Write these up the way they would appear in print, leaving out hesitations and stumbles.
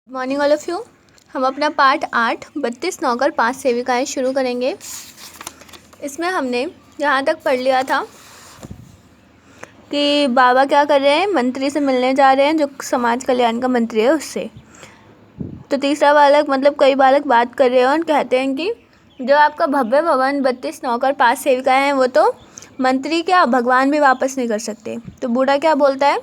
Morning all of you. हम अपना part 8 32 नौकर 5 सेविकाएं शुरू करेंगे। इसमें हमने यहाँ तक पढ़ लिया था कि बाबा क्या कर रहे हैं, मंत्री से मिलने जा रहे हैं जो समाज कल्याण का मंत्री है उससे। तो तीसरा बालक मतलब कई बालक बात कर रहे हैं और कहते हैं कि जो आपका भव्य भवन 32 नौकर 5 सेविकाएं हैं वो तो मंत्री क्या भगवान भी वापस नहीं कर सकते। तो बूढ़ा क्या बोलता है,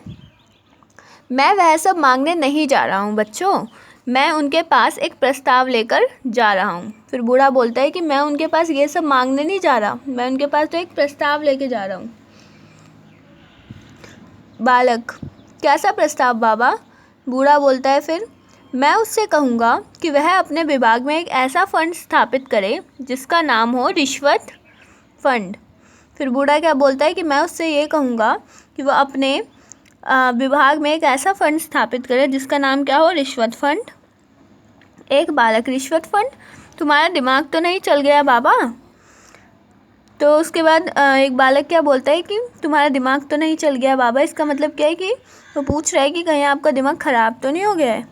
मैं वह सब मांगने नहीं जा रहा हूँ बच्चों, मैं उनके पास एक प्रस्ताव लेकर जा रहा हूँ। फिर बूढ़ा बोलता है कि मैं उनके पास ये सब मांगने नहीं जा रहा, मैं उनके पास तो एक प्रस्ताव लेके जा रहा हूँ। बालक, कैसा प्रस्ताव बाबा? बूढ़ा बोलता है फिर मैं उससे कहूँगा कि वह अपने विभाग में एक ऐसा फंड स्थापित करे जिसका नाम हो रिश्वत फंड। फिर बूढ़ा क्या बोलता है कि मैं उससे ये कहूँगा कि वह अपने विभाग में एक ऐसा फंड स्थापित करे जिसका नाम क्या हो, रिश्वत फंड। एक बालक, रिश्वत फंड, तुम्हारा दिमाग तो नहीं चल गया बाबा? तो उसके बाद एक बालक क्या बोलता है कि तुम्हारा दिमाग तो नहीं चल गया बाबा, इसका मतलब क्या है कि वो पूछ रहा है कि कहीं आपका दिमाग ख़राब तो नहीं हो गया है।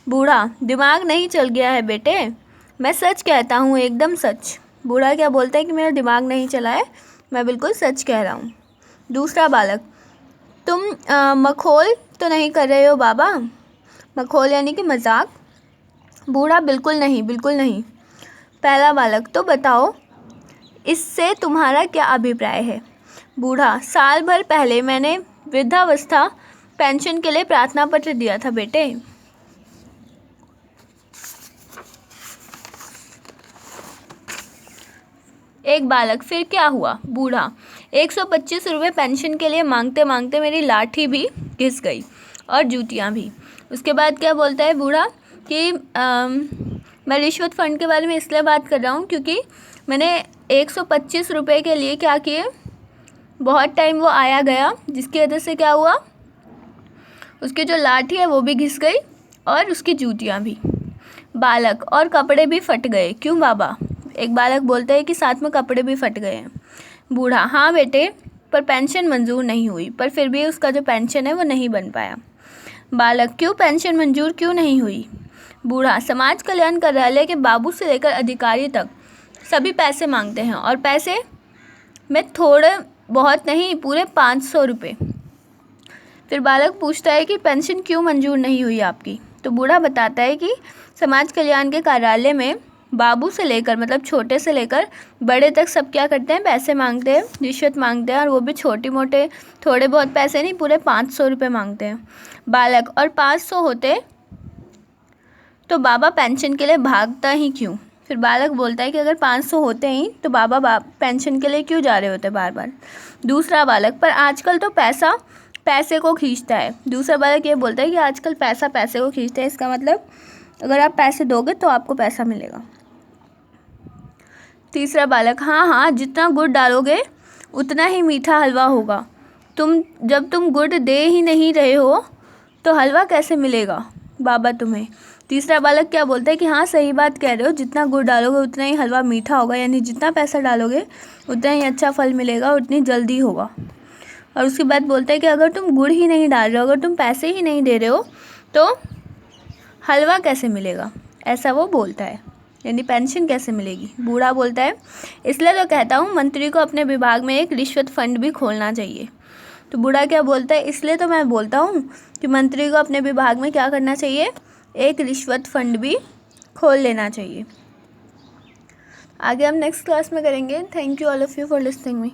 बूढ़ा, दिमाग नहीं चल गया है बेटे, मैं सच कहता हूँ, एकदम सच। बूढ़ा क्या बोलता है कि मेरा दिमाग नहीं चला है, मैं बिल्कुल सच कह रहा हूँ। दूसरा बालक, तुम मखौल तो नहीं कर रहे हो बाबा? मखौल यानी कि मजाक। बूढ़ा, बिल्कुल नहीं, बिल्कुल नहीं। पहला बालक, तो बताओ इससे तुम्हारा क्या अभिप्राय है? बूढ़ा, साल भर पहले मैंने वृद्धावस्था पेंशन के लिए प्रार्थना पत्र दिया था बेटे। एक बालक, फिर क्या हुआ? बूढ़ा, 125 रुपये पेंशन के लिए मांगते मांगते मेरी लाठी भी घिस गई और जूतियाँ भी। उसके बाद क्या बोलता है बूढ़ा कि मैं रिश्वत फंड के बारे में इसलिए बात कर रहा हूँ क्योंकि मैंने 125 रुपये के लिए क्या किए, बहुत टाइम वो आया गया जिसकी वजह से क्या हुआ, उसकी जो लाठी है वो भी घिस गई और उसकी जूतियाँ भी। बालक, और कपड़े भी फट गए, क्यों बाबा? एक बालक बोलता है कि साथ में कपड़े भी फट गए हैं। बूढ़ा, हाँ बेटे, पर पेंशन मंजूर नहीं हुई, पर फिर भी उसका जो पेंशन है वो नहीं बन पाया। बालक, क्यों पेंशन मंजूर क्यों नहीं हुई? बूढ़ा, समाज कल्याण कार्यालय के बाबू से लेकर अधिकारी तक सभी पैसे मांगते हैं और पैसे में थोड़े बहुत नहीं, पूरे 500 रुपये। फिर बालक पूछता है कि पेंशन क्यों मंजूर नहीं हुई आपकी? तो बूढ़ा बताता है कि समाज कल्याण के कार्यालय में बाबू से लेकर मतलब छोटे से लेकर बड़े तक सब क्या करते हैं, पैसे मांगते हैं, रिश्वत मांगते हैं, और वो भी छोटे मोटे थोड़े बहुत पैसे नहीं, पूरे 500 रुपये मांगते हैं। बालक, और 500 होते तो बाबा पेंशन के लिए भागता ही क्यों? फिर बालक बोलता है कि अगर 500 होते ही तो बाबा पेंशन के लिए क्यों जा रहे होते बार बार। दूसरा बालक, पर आजकल तो पैसा पैसे को खींचता है। दूसरा बालक ये बोलता है कि आजकल पैसा पैसे को खींचता है, इसका मतलब अगर आप पैसे दोगे तो आपको पैसा मिलेगा। तीसरा बालक, हाँ हाँ, जितना गुड़ डालोगे उतना ही मीठा हलवा होगा, जब तुम गुड़ दे ही नहीं रहे हो तो हलवा कैसे मिलेगा बाबा तुम्हें? तीसरा बालक क्या बोलता है कि हाँ सही बात कह रहे हो, जितना गुड़ डालोगे उतना ही हलवा मीठा होगा, यानी जितना पैसा डालोगे उतना ही अच्छा फल मिलेगा, उतनी जल्दी होगा। और उसके बाद बोलता है कि अगर तुम गुड़ ही नहीं डाल रहे हो, अगर तुम पैसे ही नहीं दे रहे हो तो हलवा कैसे मिलेगा, ऐसा वो बोलता है, यानी पेंशन कैसे मिलेगी? बूढ़ा बोलता है इसलिए तो कहता हूँ मंत्री को अपने विभाग में एक रिश्वत फंड भी खोलना चाहिए। तो बूढ़ा क्या बोलता है, इसलिए तो मैं बोलता हूँ कि मंत्री को अपने विभाग में क्या करना चाहिए, एक रिश्वत फंड भी खोल लेना चाहिए। आगे हम नेक्स्ट क्लास में करेंगे। Thank you all of you for listening me.